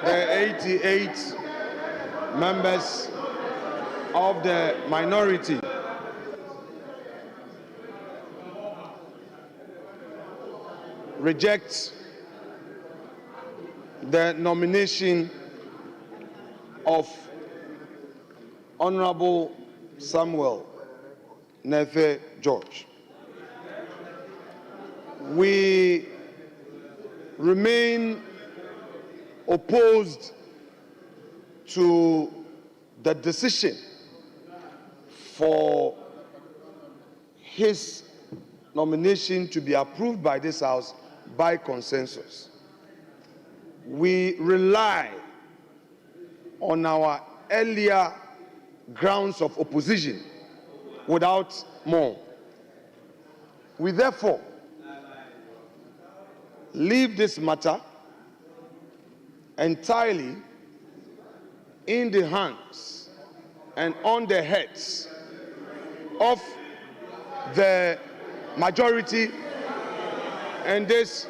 the 88 members of the minority reject the nomination of Honorable Samuel Nefe George. We remain opposed to the decision for his nomination to be approved by this House by consensus. We rely on our earlier grounds of opposition without more. We therefore leave this matter entirely in the hands and on the heads of the majority in this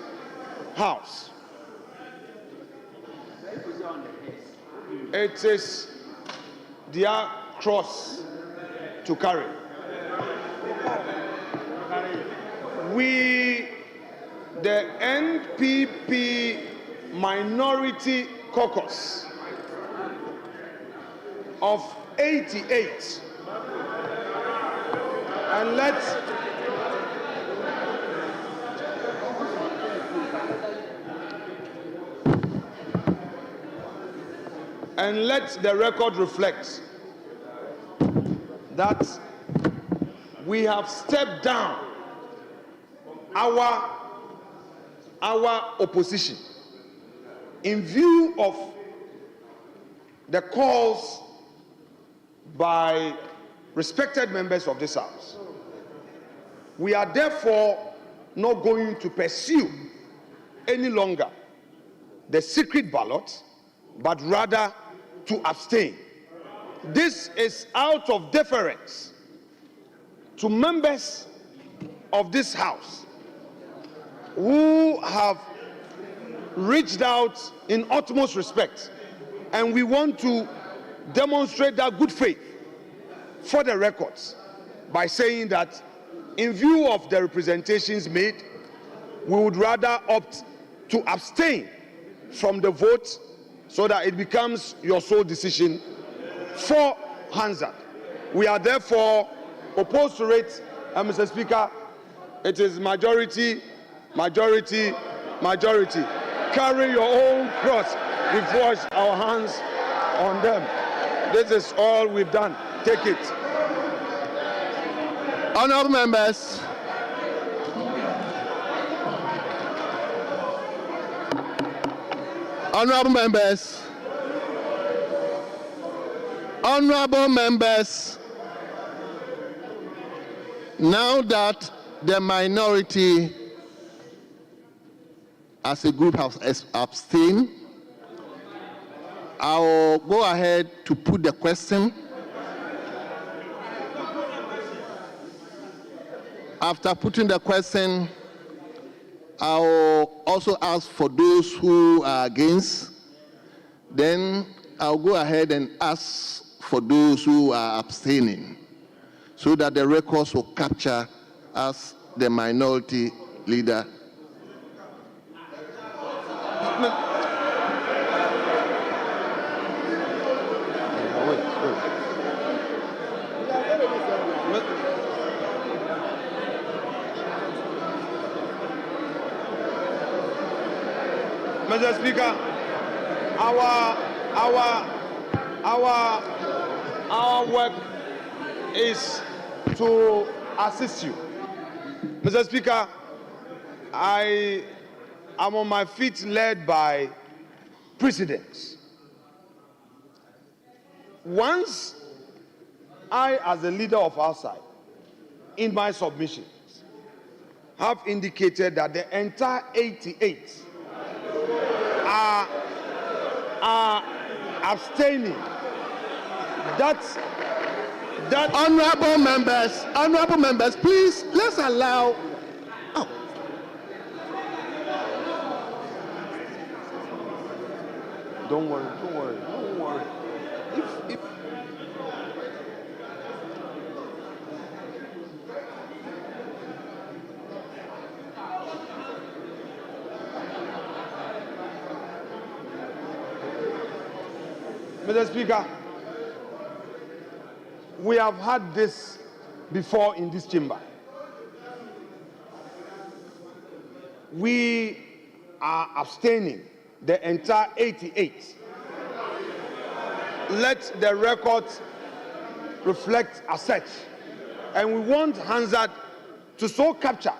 House. It is their cross to carry. We, the NPP Minority Caucus of 88, and let the record reflect that we have stepped down our opposition in view of the calls by respected members of this House. We are therefore not going to pursue any longer the secret ballot, but rather to abstain. This is out of deference to members of this House who have reached out in utmost respect, and we want to demonstrate that good faith for the records by saying that in view of the representations made, we would rather opt to abstain from the vote so that it becomes your sole decision for Hansard. We are therefore opposed to it, and Mr. Speaker, it is majority, majority, majority. Carry your own cross. We've washed our hands on them. This is all we've done. Take it. Honourable members, honourable members, honourable members, now that the minority as a group has abstained, I will go ahead to put the question. After putting the question, I will also ask for those who are against. Then I'll go ahead and ask for those who are abstaining, so that the records will capture as the minority leader. Mr. Speaker, our work is to assist you. Mr. Speaker, I am on my feet led by precedents. Once I, as a leader of our side, in my submissions, have indicated that the entire 88 are abstaining. That honourable members, please let's allow. Don't worry, don't worry, don't worry. If Mr. Speaker, we have had this before in this chamber. We are abstaining the entire 88. Let the record reflect as such. And we want Hansard to so capture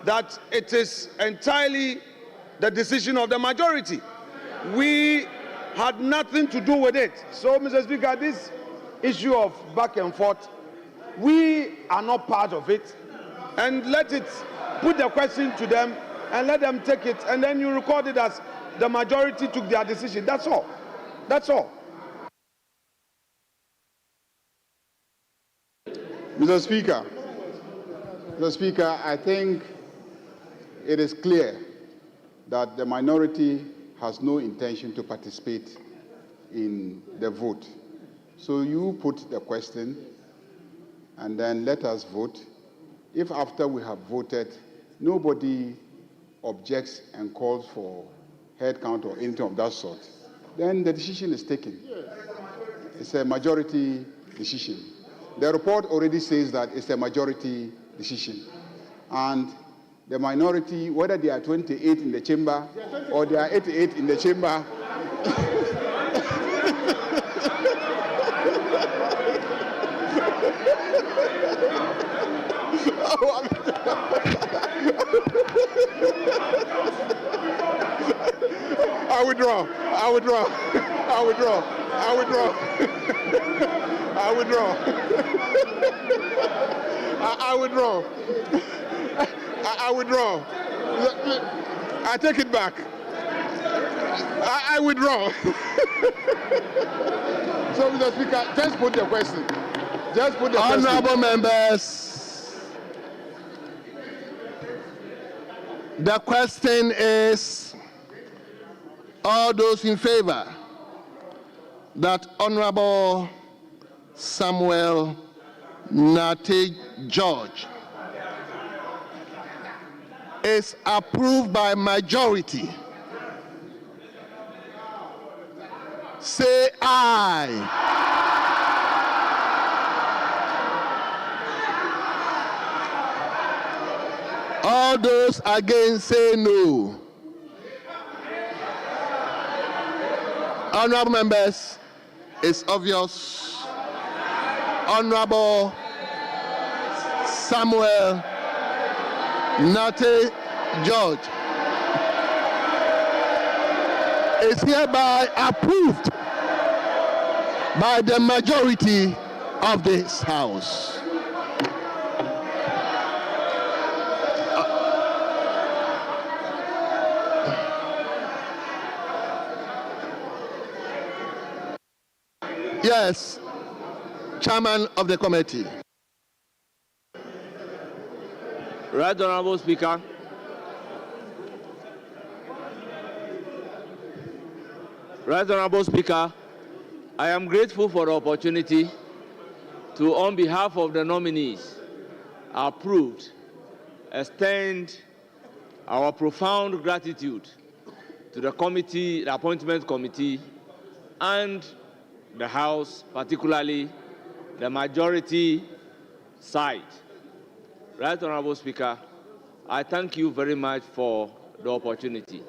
that it is entirely the decision of the majority. We had nothing to do with it. So, Mr. Speaker, this issue of back and forth, we are not part of it. And let it put the question to them and let them take it, and then you record it as the majority took their decision. That's all. That's all. Mr. Speaker, I think it is clear that the minority has no intention to participate in the vote. So you put the question and then let us vote. If after we have voted, nobody objects and calls for head count or anything of that sort, then the decision is taken. It's a majority decision. The report already says that it's a majority decision. And the minority, whether they are 28 in the chamber or they are 88 in the chamber, I withdraw. I withdraw. I withdraw. I withdraw. I withdraw. I withdraw. I withdraw. I take it back. I withdraw. So, Mr. Speaker, just put the question. Just put the question. Honorable members, the question is, all those in favor that Honorable Samuel Nate George is approved by majority, say aye. All those against say no. Honorable members, it's obvious. Honorable Samuel Nate George is hereby approved by the majority of this House. Yes, Chairman of the committee. Right Honorable Speaker. Right Honorable Speaker, I am grateful for the opportunity to, on behalf of the nominees approved, extend our profound gratitude to the committee, the appointment committee, and the House, particularly the majority side. Right Honorable Speaker, I thank you very much for the opportunity.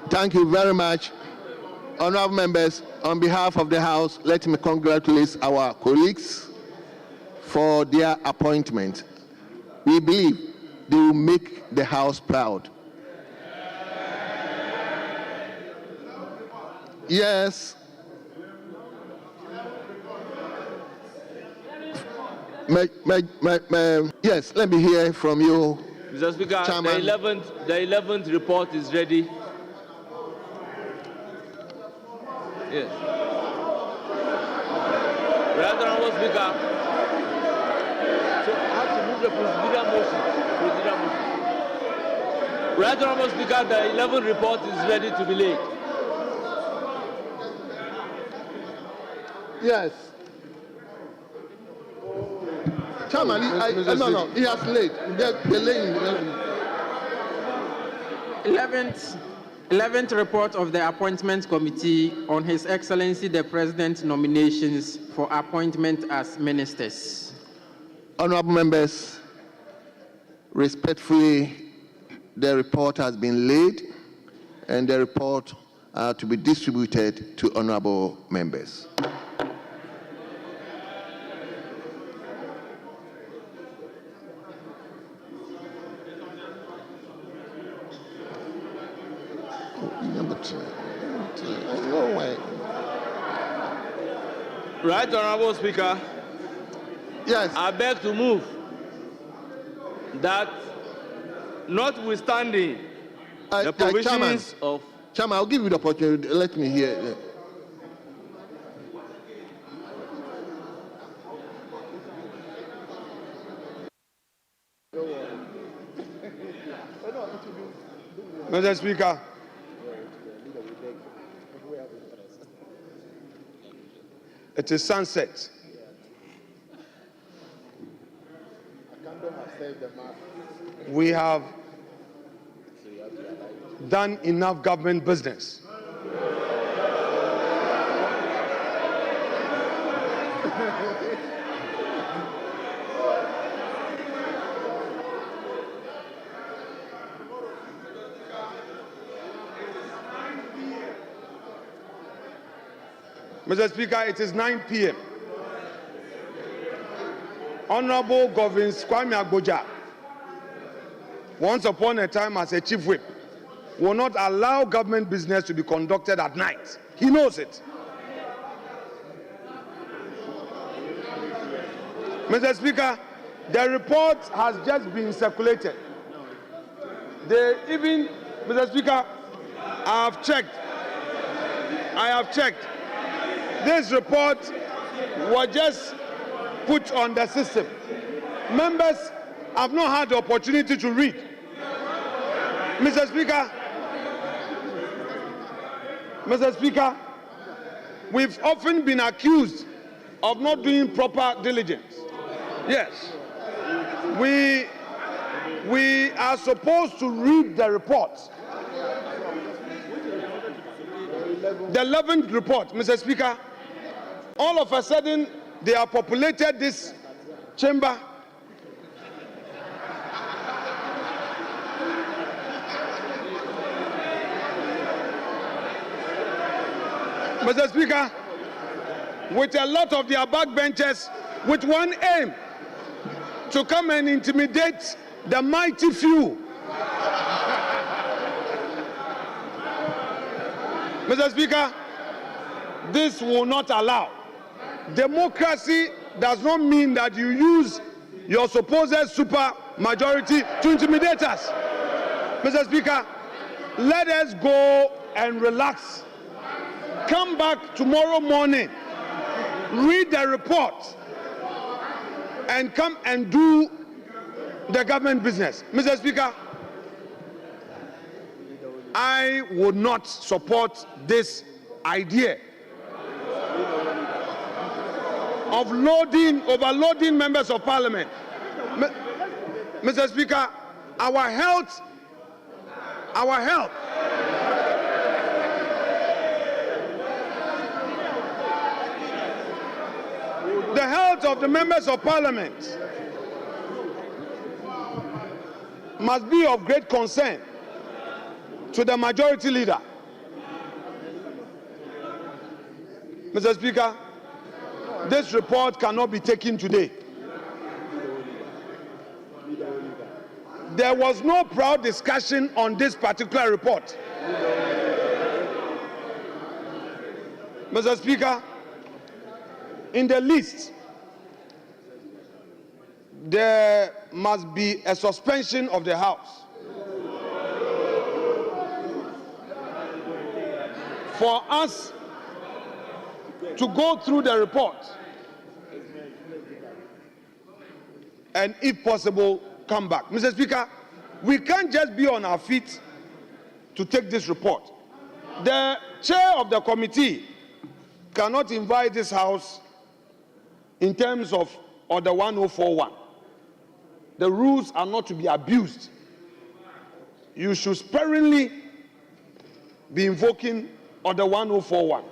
Thank you very much. Honorable members, on behalf of the House, let me congratulate our colleagues for their appointment. We believe they will make the House proud. Yes. Yes, let me hear from you. Mr. Speaker, Chairman. the 11th report is ready. Yes. Right Honorable Speaker, so I have to move the procedural motion. Right Honorable Speaker, the 11th report is ready to be laid. Yes. Chairman, he has laid. The laying. 11th report of the Appointment Committee on His Excellency the President's nominations for appointment as ministers. Honorable members, respectfully, the report has been laid and the report to be distributed to honorable members. No way. Right Honorable Speaker, Yes. I beg to move that notwithstanding the provisions of... Chairman, I'll give you the opportunity. Let me hear. Mr. Speaker, it is sunset. We have done enough government business. Mr. Speaker, it is 9 p.m. Honorable Governor Kwame Agboja, once upon a time as a chief whip, will not allow government business to be conducted at night. He knows it. Mr. Speaker, the report has just been circulated. Mr. Speaker, I have checked. This report was just put on the system. Members have not had the opportunity to read. Mr. Speaker, we've often been accused of not doing proper diligence. Yes. We are supposed to read the report. The 11th report, Mr. Speaker, all of a sudden they have populated this chamber . Mr. Speaker, with a lot of their backbenchers, with one aim, to come and intimidate the mighty few. Mr. Speaker, this will not allow. Democracy does not mean that you use your supposed super majority to intimidate us. Mr. Speaker, let us go and relax. Come back tomorrow morning, read the report, and come and do the government business. Mr. Speaker, I would not support this idea of overloading members of parliament. Mr. Speaker, our health, the health of the members of parliament must be of great concern to the majority leader. Mr. Speaker, this report cannot be taken today. There was no proud discussion on this particular report. Mr. Speaker, in the list, there must be a suspension of the House for us to go through the report and, if possible, come back. Mr. Speaker, we can't just be on our feet to take this report. The chair of the committee cannot invite this House in terms of Order 1041. The rules are not to be abused. You should sparingly be invoking Order 1041.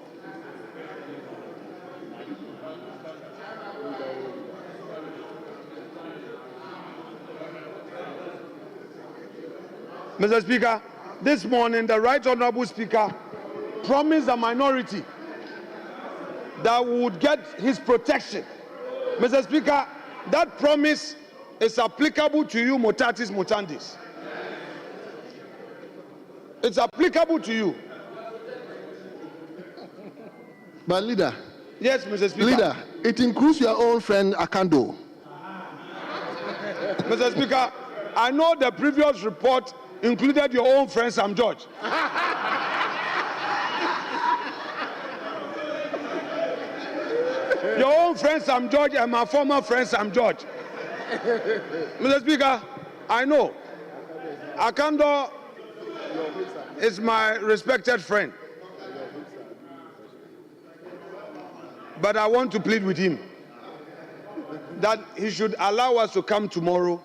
Mr. Speaker, this morning the Right Honorable Speaker promised the minority that we would get his protection. Mr. Speaker, that promise is applicable to you, mutatis mutandis. It's applicable to you. But leader. Yes, Mr. Speaker. Leader, it includes your own friend Akando. Mr. Speaker, I know the previous report included your own friend Sam George. Your own friend Sam George and my former friend Sam George. Mr. Speaker, I know Akando is my respected friend. But I want to plead with him that he should allow us to come tomorrow.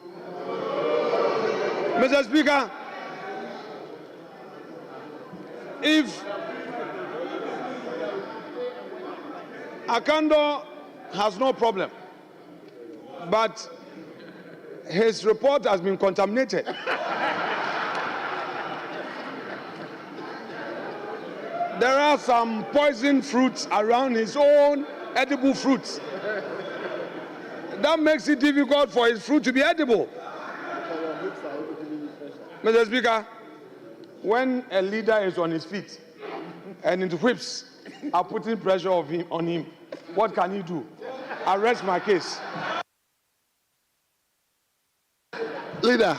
Mr. Speaker, if Akando has no problem, but his report has been contaminated. There are some poison fruits around his own edible fruits. That makes it difficult for his fruit to be edible. Mr. Speaker, when a leader is on his feet and his whips are putting pressure on him, what can he do? I rest my case. Leader.